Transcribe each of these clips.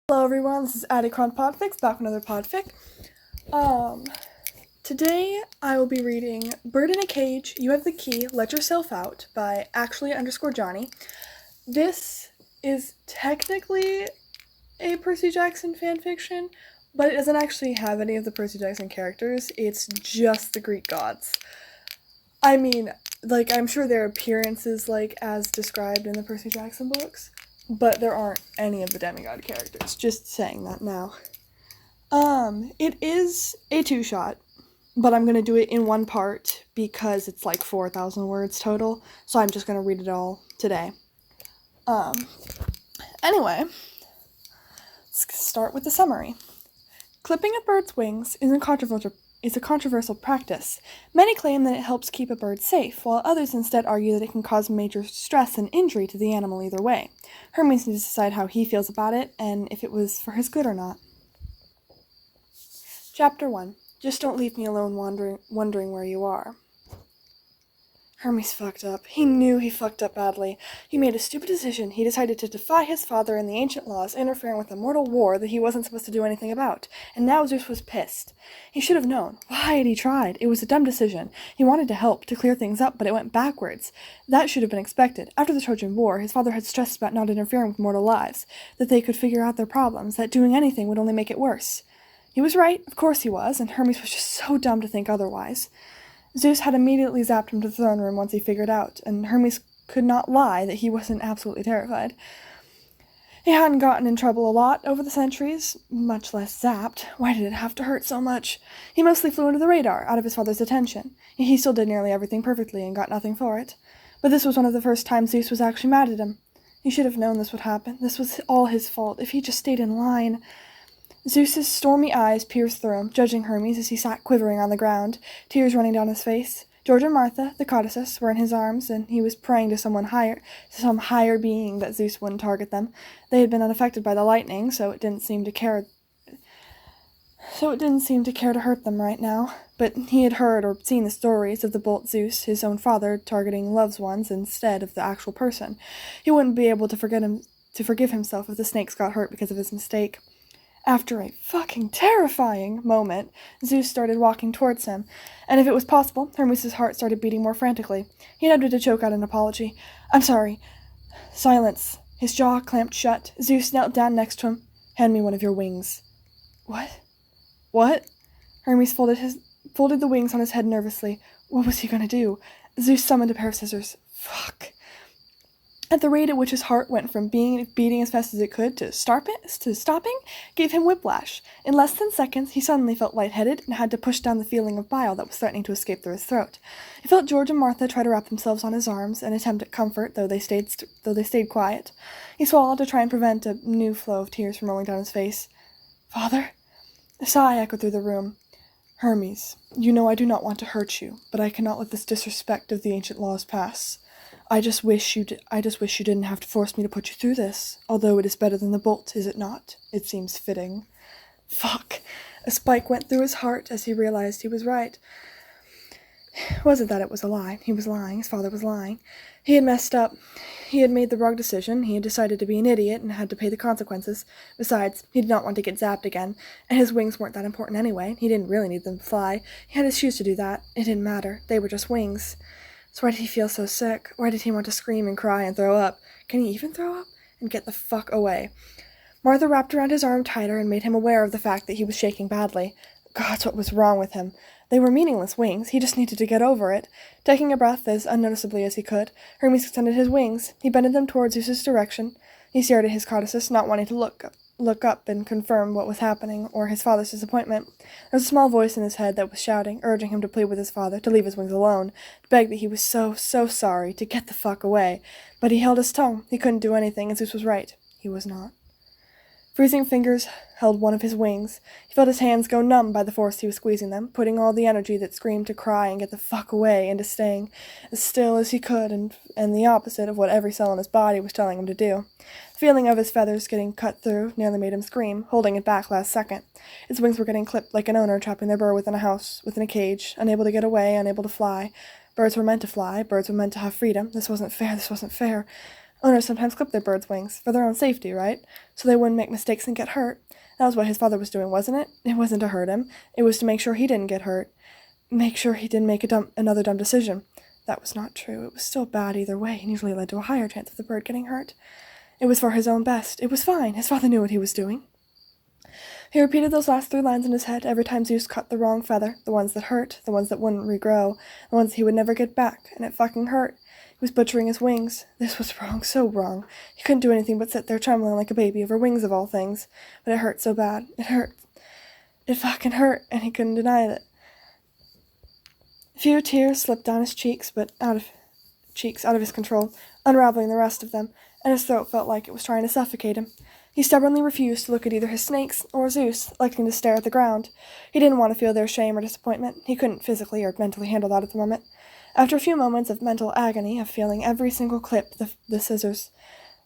Hello everyone, this is Addicron Podfic, back with another podfic. Today I will be reading Bird in a Cage, You Have the Key, Let Yourself Out by actually_Johnny. This is technically a Percy Jackson fanfiction, but it doesn't actually have any of the Percy Jackson characters, it's just the Greek gods. I mean, I'm sure their appearances, as described in the Percy Jackson books, but there aren't any of the demigod characters. Just saying that now. It is a two-shot, but I'm gonna do it in one part because it's 4,000 words total, so I'm just gonna read it all today. Anyway, let's start with the summary. Clipping a bird's wings is a controversial practice. Many claim that it helps keep a bird safe, while others instead argue that it can cause major stress and injury to the animal either way. Hermes needs to decide how he feels about it, and if it was for his good or not. Chapter 1. Just don't leave me alone wondering where you are. Hermes fucked up. He knew he fucked up badly. He made a stupid decision. He decided to defy his father and the ancient laws, interfering with a mortal war that he wasn't supposed to do anything about. And now Zeus was pissed. He should have known. Why had he tried? It was a dumb decision. He wanted to help, to clear things up, but it went backwards. That should have been expected. After the Trojan War, his father had stressed about not interfering with mortal lives, that they could figure out their problems, that doing anything would only make it worse. He was right, of course he was, and Hermes was just so dumb to think otherwise. Zeus had immediately zapped him to the throne room once he figured out, and Hermes could not lie that he wasn't absolutely terrified. He hadn't gotten in trouble a lot over the centuries, much less zapped. Why did it have to hurt so much? He mostly flew under the radar, out of his father's attention. He still did nearly everything perfectly and got nothing for it. But this was one of the first times Zeus was actually mad at him. He should have known this would happen. This was all his fault, if he just stayed in line. Zeus's stormy eyes pierced through him, judging Hermes as he sat quivering on the ground, tears running down his face. George and Martha, the goddesses, were in his arms, and he was praying to some higher being that Zeus wouldn't target them. They had been unaffected by the lightning, so it didn't seem to care to hurt them right now. But he had heard or seen the stories of the bolt Zeus, his own father, targeting loved ones instead of the actual person. He wouldn't be able to forgive himself if the snakes got hurt because of his mistake. After a fucking terrifying moment, Zeus started walking towards him, and if it was possible, Hermes' heart started beating more frantically. He attempted to choke out an apology. "I'm sorry." Silence. His jaw clamped shut. Zeus knelt down next to him. "Hand me one of your wings." "What? What?" Hermes folded the wings on his head nervously. What was he gonna do? Zeus summoned a pair of scissors. Fuck. At the rate at which his heart went from beating as fast as it could to stopping, gave him whiplash. In less than seconds, he suddenly felt lightheaded and had to push down the feeling of bile that was threatening to escape through his throat. He felt George and Martha try to wrap themselves on his arms and attempt at comfort, though they stayed quiet. He swallowed to try and prevent a new flow of tears from rolling down his face. "Father?" A sigh echoed through the room. "Hermes, you know I do not want to hurt you, but I cannot let this disrespect of the ancient laws pass. I just wish you didn't have to force me to put you through this. Although it is better than the bolt, is it not? It seems fitting." Fuck. A spike went through his heart as he realized he was right. It wasn't that it was a lie. He was lying. His father was lying. He had messed up. He had made the wrong decision. He had decided to be an idiot and had to pay the consequences. Besides, he did not want to get zapped again, and his wings weren't that important anyway. He didn't really need them to fly. He had his shoes to do that. It didn't matter. They were just wings. So why did he feel so sick? Why did he want to scream and cry and throw up? Can he even throw up? And get the fuck away. Martha wrapped around his arm tighter and made him aware of the fact that he was shaking badly. God, what was wrong with him? They were meaningless wings. He just needed to get over it. Taking a breath as unnoticeably as he could, Hermes extended his wings. He bended them towards Zeus's direction. He stared at his codices, not wanting to look up and confirm what was happening, or his father's disappointment. There was a small voice in his head that was shouting, urging him to plead with his father, to leave his wings alone, to beg that he was so sorry, to get the fuck away. But he held his tongue. He couldn't do anything, and Zeus was right. He was not. Freezing fingers held one of his wings. He felt his hands go numb by the force he was squeezing them, putting all the energy that screamed to cry and get the fuck away into staying as still as he could and the opposite of what every cell in his body was telling him to do. The feeling of his feathers getting cut through nearly made him scream, holding it back last second. His wings were getting clipped like an owner trapping their bird within a cage, unable to get away, unable to fly. Birds were meant to fly. Birds were meant to have freedom. This wasn't fair. Owners sometimes clip their birds' wings, for their own safety, right? So they wouldn't make mistakes and get hurt. That was what his father was doing, wasn't it? It wasn't to hurt him. It was to make sure he didn't get hurt. Make sure he didn't make another dumb decision. That was not true. It was still bad either way, and usually led to a higher chance of the bird getting hurt. It was for his own best. It was fine. His father knew what he was doing. He repeated those last 3 lines in his head every time Zeus cut the wrong feather, the ones that hurt, the ones that wouldn't regrow, the ones he would never get back, and it fucking hurt. He was butchering his wings. This was wrong, so wrong. He couldn't do anything but sit there trembling like a baby over wings of all things. But it hurt so bad. It hurt. It fucking hurt, and he couldn't deny it. A few tears slipped down his cheeks, but out of his control, unraveling the rest of them, and his throat felt like it was trying to suffocate him. He stubbornly refused to look at either his snakes or Zeus, liking to stare at the ground. He didn't want to feel their shame or disappointment. He couldn't physically or mentally handle that at the moment. After a few moments of mental agony, of feeling every single clip, the scissors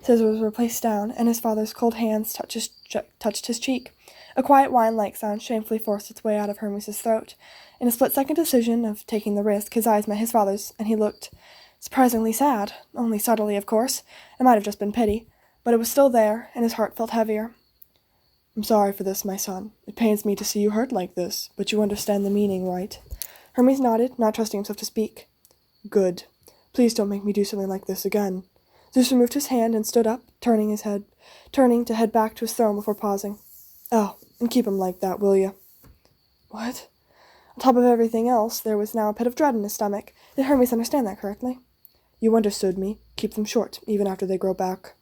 were placed down, and his father's cold hands touched his cheek. A quiet whine-like sound shamefully forced its way out of Hermes' throat. In a split-second decision of taking the risk, his eyes met his father's, and he looked surprisingly sad. Only subtly, of course. It might have just been pity. But it was still there, and his heart felt heavier. "I'm sorry for this, my son. It pains me to see you hurt like this, but you understand the meaning, right?" Hermes nodded, not trusting himself to speak. "Good. Please don't make me do something like this again." Zeus removed his hand and stood up, turning to head back to his throne before pausing. "Oh, and keep him like that, will you?" What? On top of everything else, there was now a pit of dread in his stomach. Did Hermes understand that correctly? "You understood me. Keep them short, even after they grow back."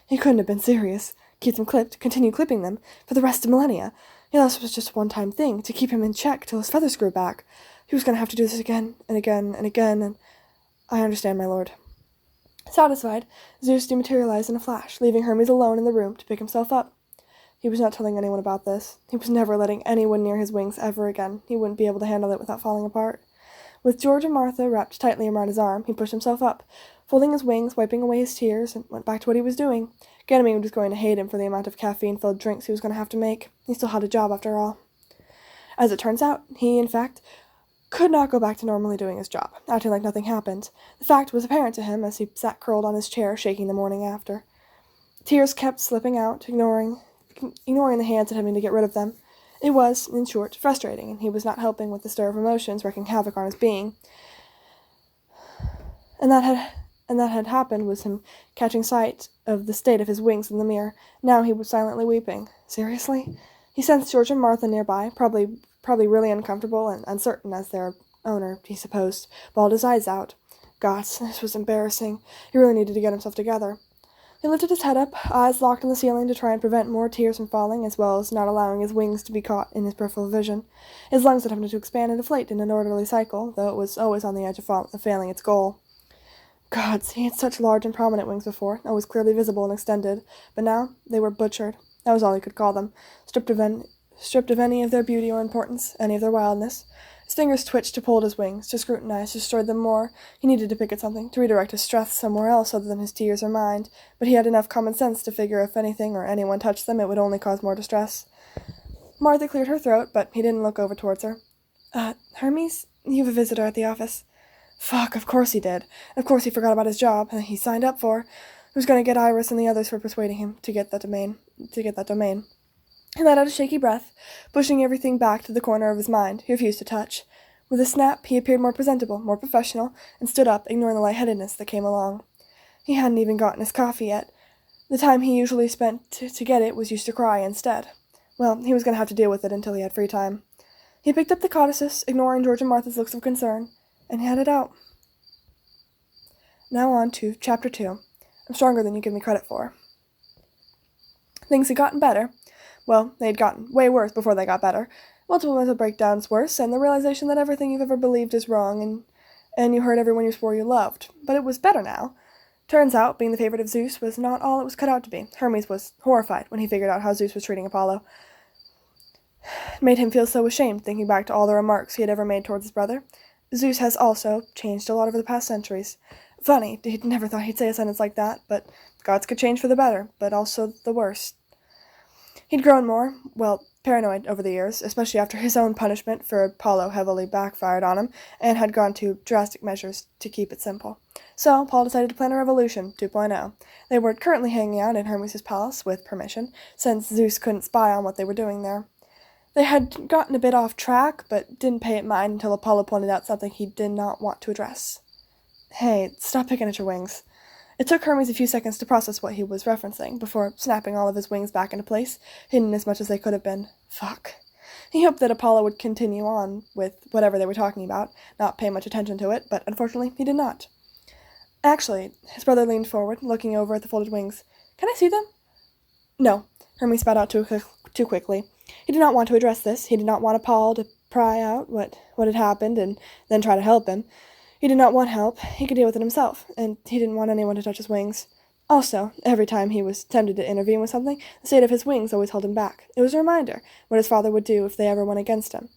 He couldn't have been serious. Keep them clipped, continue clipping them, for the rest of millennia. This was just a one-time thing, to keep him in check till his feathers grew back. He was going to have to do this again, and again, and again, and... "I understand, my lord." Satisfied, Zeus dematerialized in a flash, leaving Hermes alone in the room to pick himself up. He was not telling anyone about this. He was never letting anyone near his wings ever again. He wouldn't be able to handle it without falling apart. With George and Martha wrapped tightly around his arm, he pushed himself up, folding his wings, wiping away his tears, and went back to what he was doing. Ganymede was going to hate him for the amount of caffeine-filled drinks he was going to have to make. He still had a job, after all. As it turns out, he, in fact, could not go back to normally doing his job, acting like nothing happened. The fact was apparent to him as he sat curled on his chair, shaking the morning after. Tears kept slipping out, ignoring the hands and having to get rid of them. It was, in short, frustrating, and he was not helping with the stir of emotions wreaking havoc on his being. And that had happened was him catching sight of the state of his wings in the mirror. Now he was silently weeping. Seriously? He sensed George and Martha nearby, probably really uncomfortable and uncertain as their owner, he supposed, bawled his eyes out. God, this was embarrassing. He really needed to get himself together. He lifted his head up, eyes locked on the ceiling to try and prevent more tears from falling, as well as not allowing his wings to be caught in his peripheral vision. His lungs attempted to expand and deflate in an orderly cycle, though it was always on the edge of failing its goal. Gods, he had such large and prominent wings before, always clearly visible and extended, but now they were butchered. That was all he could call them, stripped of any of their beauty or importance, any of their wildness. His fingers twitched to pull at his wings, to scrutinize, to destroy them more. He needed to pick at something, to redirect his stress somewhere else other than his tears or mind, but he had enough common sense to figure if anything or anyone touched them, it would only cause more distress. Martha cleared her throat, but he didn't look over towards her. Hermes, you have a visitor at the office." Fuck, of course he did. Of course he forgot about his job he signed up for. He was going to get Iris and the others for persuading him to get that domain. He let out a shaky breath, pushing everything back to the corner of his mind he refused to touch. With a snap, he appeared more presentable, more professional, and stood up, ignoring the lightheadedness that came along. He hadn't even gotten his coffee yet. The time he usually spent to get it was used to cry instead. Well, he was going to have to deal with it until he had free time. He picked up the codices, ignoring George and Martha's looks of concern, and headed out. Now on to Chapter 2. I'm stronger than you give me credit for. Things had gotten better. Well, they had gotten way worse before they got better. Multiple mental breakdowns worse, and the realization that everything you've ever believed is wrong, and you hurt everyone you swore you loved. But it was better now. Turns out, being the favorite of Zeus was not all it was cut out to be. Hermes was horrified when he figured out how Zeus was treating Apollo. It made him feel so ashamed, thinking back to all the remarks he had ever made towards his brother. Zeus has also changed a lot over the past centuries. Funny, he'd never thought he'd say a sentence like that, but gods could change for the better, but also the worse. He'd grown more, paranoid over the years, especially after his own punishment for Apollo heavily backfired on him, and had gone to drastic measures to keep it simple. So Paul decided to plan a revolution 2.0. They were currently hanging out in Hermes' palace with permission, since Zeus couldn't spy on what they were doing there. They had gotten a bit off track, but didn't pay it mind until Apollo pointed out something he did not want to address. Hey, stop picking at your wings. It took Hermes a few seconds to process what he was referencing, before snapping all of his wings back into place, hidden as much as they could have been. Fuck. He hoped that Apollo would continue on with whatever they were talking about, not pay much attention to it, but unfortunately he did not. Actually, his brother leaned forward, looking over at the folded wings. Can I see them? No, Hermes spat out too quickly. He did not want to address this. He did not want Apollo to pry out what had happened and then try to help him. He did not want help. He could deal with it himself, and he didn't want anyone to touch his wings. Also, every time he was tempted to intervene with something, the state of his wings always held him back. It was a reminder what his father would do if they ever went against him.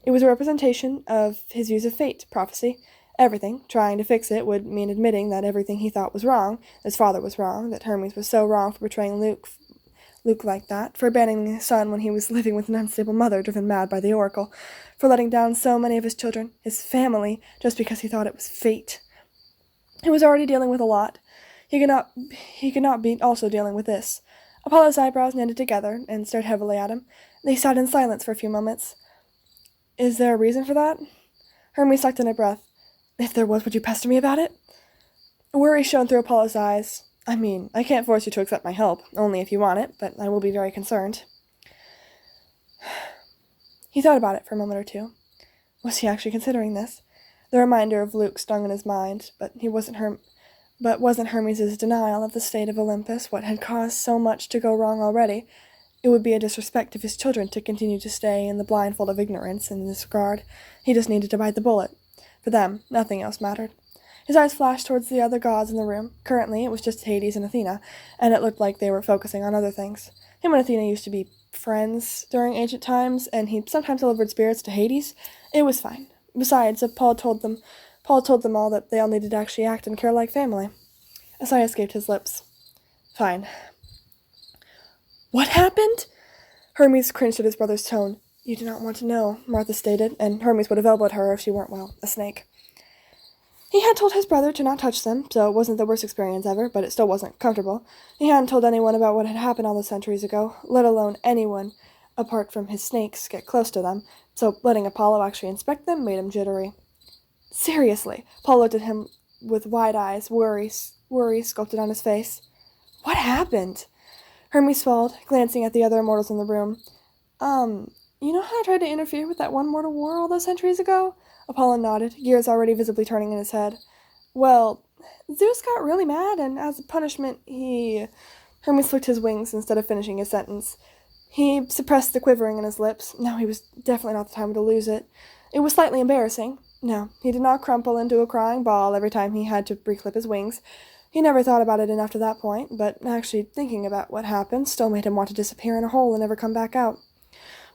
It was a representation of his views of fate, prophecy, everything. Trying to fix it would mean admitting that everything he thought was wrong, his father was wrong, that Hermes was so wrong for betraying Luke like that, for abandoning his son when he was living with an unstable mother driven mad by the oracle, for letting down so many of his children, his family, just because he thought it was fate. He was already dealing with a lot. He could not be also dealing with this. Apollo's eyebrows knitted together and stared heavily at him. They sat in silence for a few moments. Is there a reason for that? Hermes sucked in a breath. If there was, would you pester me about it? Worry shone through Apollo's eyes. I mean, I can't force you to accept my help, only if you want it, but I will be very concerned. He thought about it for a moment or two. Was he actually considering this? The reminder of Luke stung in his mind, but wasn't Hermes' denial of the state of Olympus what had caused so much to go wrong already? It would be a disrespect of his children to continue to stay in the blindfold of ignorance in this regard. He just needed to bite the bullet. For them, nothing else mattered. His eyes flashed towards the other gods in the room. Currently, it was just Hades and Athena, and it looked like they were focusing on other things. Him and Athena used to be friends during ancient times, and he sometimes delivered spirits to Hades. It was fine. Besides, Paul told them all that they all needed to actually act and care like family. A sigh escaped his lips. Fine. What happened? Hermes cringed at his brother's tone. You do not want to know, Martha stated, and Hermes would have elbowed her if she weren't, well, a snake. He had told his brother to not touch them, so it wasn't the worst experience ever, but it still wasn't comfortable. He hadn't told anyone about what had happened all those centuries ago, let alone anyone, apart from his snakes, get close to them, so letting Apollo actually inspect them made him jittery. Seriously, Paul looked at him with wide eyes, worry sculpted on his face. What happened? Hermes swallowed, glancing at the other immortals in the room. You know how I tried to interfere with that one mortal war all those centuries ago? Apollo nodded, gears already visibly turning in his head. Well, Zeus got really mad, and as a punishment, Hermes flicked his wings instead of finishing his sentence. He suppressed the quivering in his lips. No, he was definitely not the time to lose it. It was slightly embarrassing. No, he did not crumple into a crying ball every time he had to reclip his wings. He never thought about it enough to that point, but actually thinking about what happened still made him want to disappear in a hole and never come back out.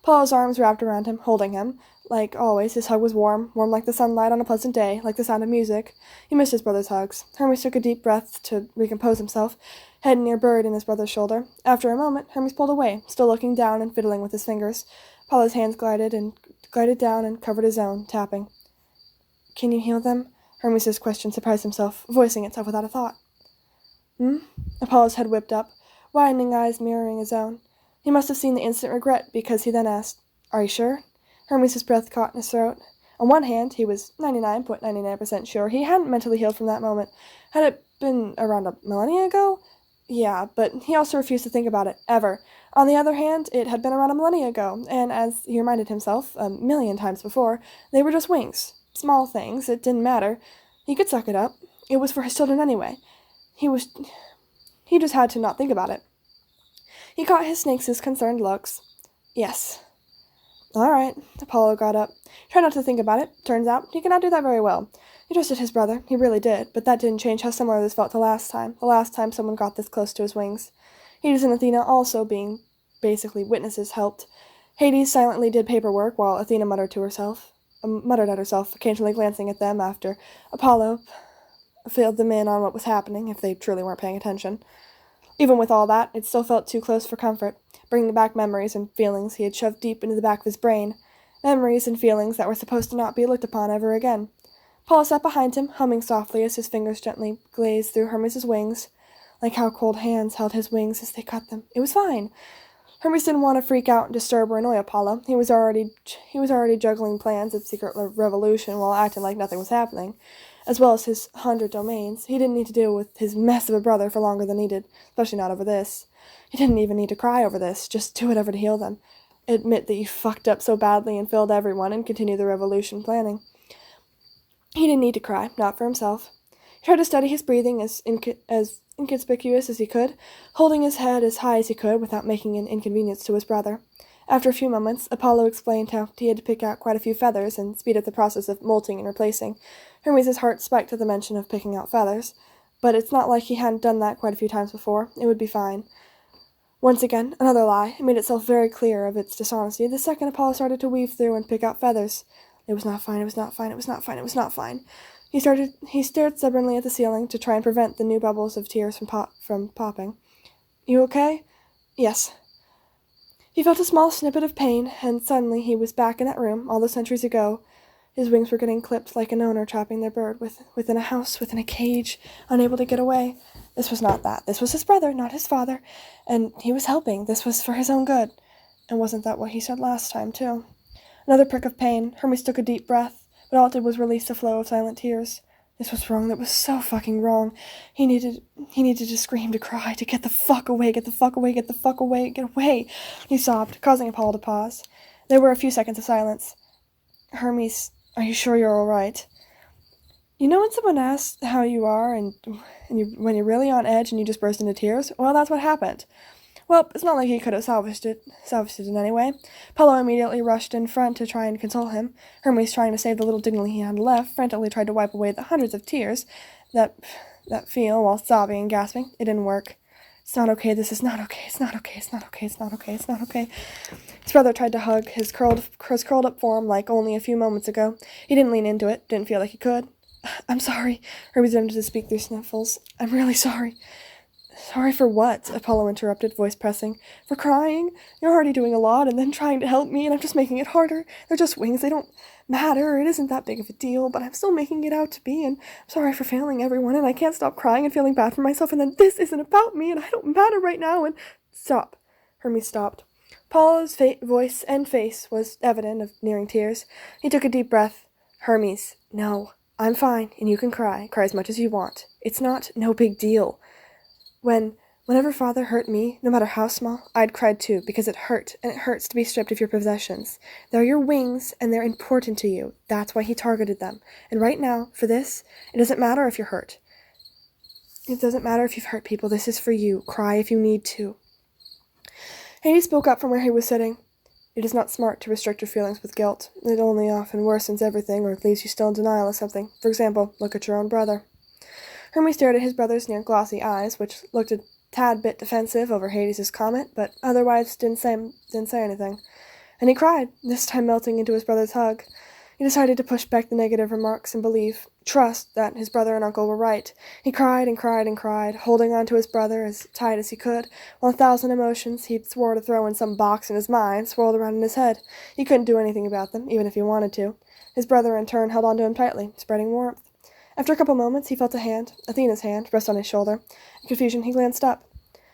Paul's arms wrapped around him, holding him. Like always, his hug was warm like the sunlight on a pleasant day, like the sound of music. He missed his brother's hugs. Hermes took a deep breath to recompose himself, head near buried in his brother's shoulder. After a moment, Hermes pulled away, still looking down and fiddling with his fingers. Paula's hands glided down and covered his own, tapping. Can you heal them? Hermes' question surprised himself, voicing itself without a thought. Apollo's head whipped up, widening eyes mirroring his own. He must have seen the instant regret, because he then asked, Are you sure? Hermes' breath caught in his throat. On one hand, he was 99.99% sure he hadn't mentally healed from that moment. Had it been around a millennia ago? Yeah, but he also refused to think about it, ever. On the other hand, it had been around a millennia ago, and as he reminded himself 1,000,000 times before, they were just wings. Small things, it didn't matter. He could suck it up. It was for his children anyway. He just had to not think about it. He caught his snakes' concerned looks. Yes. All right, Apollo got up. Try not to think about it. Turns out, he could not do that very well. He trusted his brother, he really did, but that didn't change how similar this felt to the last time someone got this close to his wings. Hades and Athena also being basically witnesses helped. Hades silently did paperwork while Athena muttered at herself, occasionally glancing at them after Apollo filled them in on what was happening, if they truly weren't paying attention. Even with all that, it still felt too close for comfort, bringing back memories and feelings he had shoved deep into the back of his brain, memories and feelings that were supposed to not be looked upon ever again. Apollo sat behind him, humming softly as his fingers gently glazed through Hermes' wings, like how cold hands held his wings as they cut them. It was fine. Hermes didn't want to freak out and disturb or annoy Apollo. He was already juggling plans of secret revolution while acting like nothing was happening, as well as his 100 domains. He didn't need to deal with his mess of a brother for longer than needed, especially not over this. He didn't even need to cry over this, just do whatever to heal them. Admit that you fucked up so badly and failed everyone and continue the revolution planning. He didn't need to cry, not for himself. He tried to study his breathing as inconspicuous as he could, holding his head as high as he could without making an inconvenience to his brother. After a few moments, Apollo explained how he had to pick out quite a few feathers and speed up the process of molting and replacing. Hermes' heart spiked at the mention of picking out feathers, but it's not like he hadn't done that quite a few times before. It would be fine. Once again, another lie. It made itself very clear of its dishonesty the second Apollo started to weave through and pick out feathers. It was not fine, it was not fine, it was not fine, it was not fine. He stared stubbornly at the ceiling to try and prevent the new bubbles of tears from popping. You okay? Yes. He felt a small snippet of pain, and suddenly he was back in that room, all those centuries ago. His wings were getting clipped like an owner trapping their bird within a house, within a cage, unable to get away. This was not that. This was his brother, not his father, and he was helping. This was for his own good. And wasn't that what he said last time, too? Another prick of pain. Hermes took a deep breath, but all it did was release a flow of silent tears. This was wrong. That was so fucking wrong. He needed to scream, to cry, to get the fuck away, get the fuck away, get the fuck away, get away. He sobbed, causing Apollo to pause. There were a few seconds of silence. Hermes, are you sure you're all right? You know when someone asks how you are and when you're really on edge and you just burst into tears? Well, that's what happened. Well, it's not like he could have salvaged it in any way. Apollo immediately rushed in front to try and console him. Hermes, trying to save the little dignity he had left, frantically tried to wipe away the hundreds of tears that fell while sobbing and gasping. It didn't work. It's not okay, this is not okay, it's not okay, it's not okay, it's not okay, it's not okay. His brother tried to hug his curled up form like only a few moments ago. He didn't lean into it, didn't feel like he could. I'm sorry, Hermes attempted to speak through sniffles. I'm really sorry. Sorry for what? Apollo interrupted, voice pressing. For crying? You're already doing a lot and then trying to help me, and I'm just making it harder. They're just wings, they don't matter, it isn't that big of a deal, but I'm still making it out to be, and I'm sorry for failing everyone, and I can't stop crying and feeling bad for myself, and then this isn't about me, and I don't matter right now, and... Stop. Hermes stopped. Apollo's voice and face was evident of nearing tears. He took a deep breath. Hermes, no. I'm fine, and you can cry. Cry as much as you want. It's no big deal. Whenever father hurt me, no matter how small, I'd cry too, because it hurt, and it hurts to be stripped of your possessions. They're your wings, and they're important to you. That's why he targeted them. And right now, for this, it doesn't matter if you're hurt. It doesn't matter if you've hurt people. This is for you. Cry if you need to. Hades spoke up from where he was sitting. It is not smart to restrict your feelings with guilt. It only often worsens everything, or leaves you still in denial of something. For example, look at your own brother. Hermes stared at his brother's near glossy eyes, which looked a tad bit defensive over Hades' comment, but otherwise didn't say anything. And he cried, this time melting into his brother's hug. He decided to push back the negative remarks and trust that his brother and uncle were right. He cried and cried and cried, holding on to his brother as tight as he could, while 1,000 emotions he swore to throw in some box in his mind swirled around in his head. He couldn't do anything about them, even if he wanted to. His brother, in turn, held on to him tightly, spreading warmth. After a couple moments, he felt a hand, Athena's hand, rest on his shoulder. In confusion, he glanced up.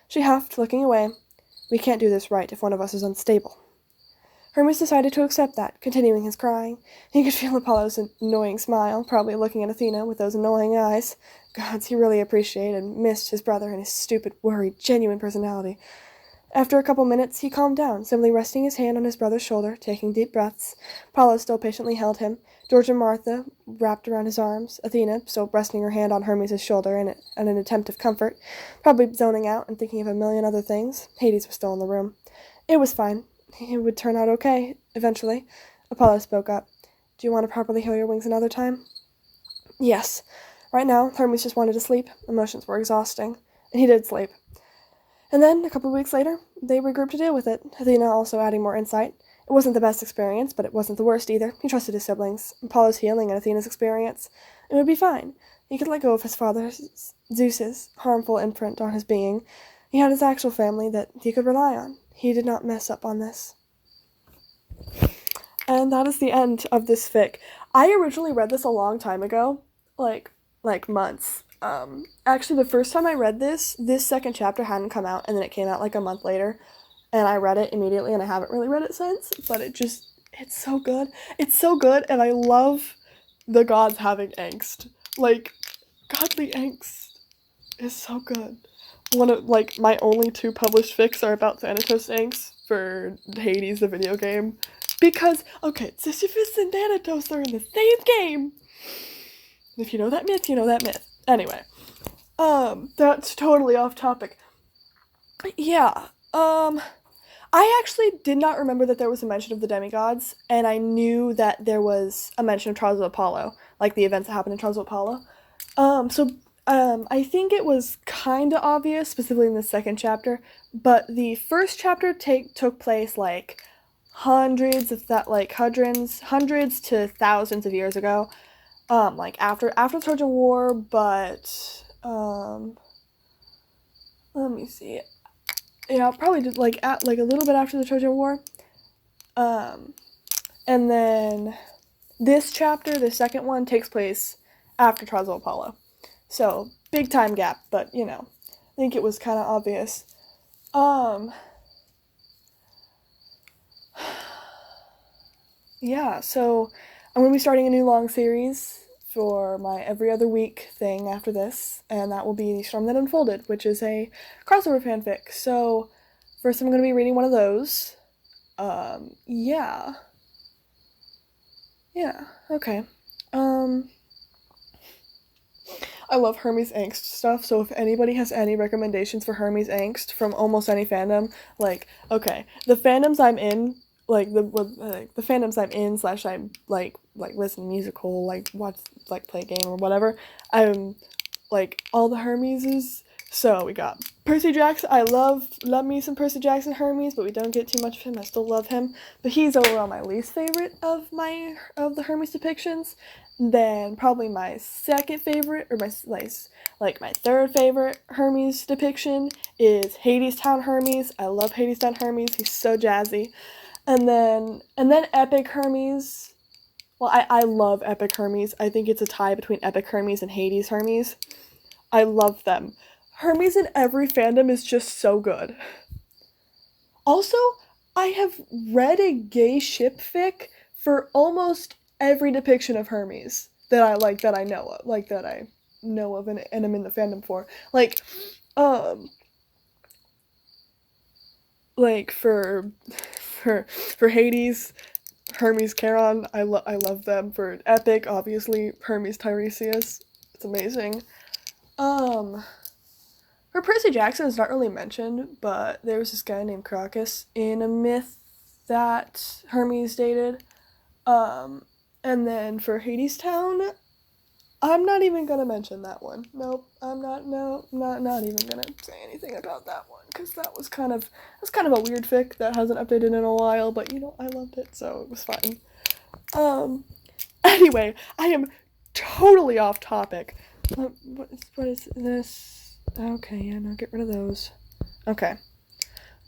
She huffed, looking away. We can't do this right if one of us is unstable. Hermes decided to accept that, continuing his crying. He could feel Apollo's annoying smile, probably looking at Athena with those annoying eyes. Gods, he really appreciated and missed his brother and his stupid, worried, genuine personality. After a couple minutes, he calmed down, simply resting his hand on his brother's shoulder, taking deep breaths. Apollo still patiently held him. George and Martha wrapped around his arms, Athena still resting her hand on Hermes' shoulder in an attempt of comfort, probably zoning out and thinking of a million other things. Hades was still in the room. It was fine. It would turn out okay, eventually. Apollo spoke up. Do you want to properly heal your wings another time? Yes. Right now, Hermes just wanted to sleep. Emotions were exhausting. And he did sleep. And then, a couple of weeks later, they regrouped to deal with it, Athena also adding more insight. It wasn't the best experience, but it wasn't the worst either. He trusted his siblings, Apollo's healing and Athena's experience. It would be fine. He could let go of his father, Zeus's harmful imprint on his being. He had his actual family that he could rely on. He did not mess up on this. And that is the end of this fic. I originally read this a long time ago, like months. Actually, the first time I read this second chapter hadn't come out, and then it came out like a month later, and I read it immediately, and I haven't really read it since. But it's so good. It's so good, and I love the gods having angst. Like, godly angst is so good. One of, like, my only 2 published fics are about Thanatos angst for Hades, the video game. Because, okay, Sisyphus and Thanatos are in the same game. If you know that myth, you know that myth. Anyway, that's totally off topic. Yeah, I actually did not remember that there was a mention of the demigods, and I knew that there was a mention of Trials of Apollo, like the events that happened in Trials of Apollo. I think it was kind of obvious, specifically in the second chapter, but the first chapter took place, like, hundreds to thousands of years ago, like, after the Trojan War, but, let me see, yeah, probably just, like, a little bit after the Trojan War, and then this chapter, the second one, takes place after Trials of Apollo. So, big time gap, but, you know, I think it was kind of obvious. Yeah, so I'm going to be starting a new long series for my every other week thing after this, and that will be The Storm That Unfolded, which is a crossover fanfic. So, first I'm going to be reading one of those. Yeah. Yeah, okay. I love Hermes Angst stuff, so if anybody has any recommendations for Hermes Angst from almost any fandom, like, okay, the fandoms I'm in, like, the fandoms I'm in / I'm, like listen to musical, like, watch, like, play a game or whatever, I'm, like, all the Hermeses, so we got Percy Jackson. I love me some Percy Jackson Hermes, but we don't get too much of him. I still love him, but he's overall my least favorite of the Hermes depictions. Then probably my second favorite, or my third favorite Hermes depiction is Hadestown Hermes. I love Hadestown Hermes. He's so jazzy. And then Epic Hermes. Well, I love Epic Hermes. I think it's a tie between Epic Hermes and Hades Hermes. I love them. Hermes in every fandom is just so good. Also, I have read a gay ship fic for almost every depiction of Hermes that I know of and I'm in the fandom for. Like for Hades, Hermes Charon, I love them. For Epic, obviously, Hermes Tiresias. It's amazing. For Percy Jackson, it's not really mentioned, but there was this guy named Crocus in a myth that Hermes dated. And then for Hadestown, I'm not even gonna mention that one. Nope, I'm not even gonna say anything about that one, because that's kind of a weird fic that hasn't updated in a while, but, you know, I loved it, so it was fine. Anyway, I am totally off topic. What is this? Okay, yeah, no, get rid of those. Okay.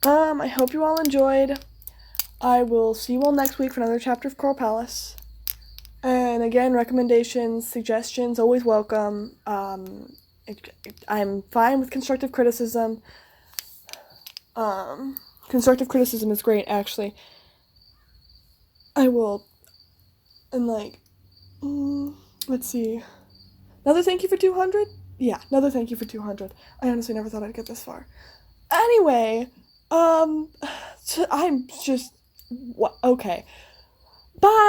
I hope you all enjoyed. I will see you all next week for another chapter of Coral Palace. And again, recommendations, suggestions, always welcome. I'm fine with constructive criticism. Constructive criticism is great, actually. I will, and let's see. Another thank you for 200? Yeah, another thank you for 200. I honestly never thought I'd get this far. Anyway, I'm just, okay. Bye!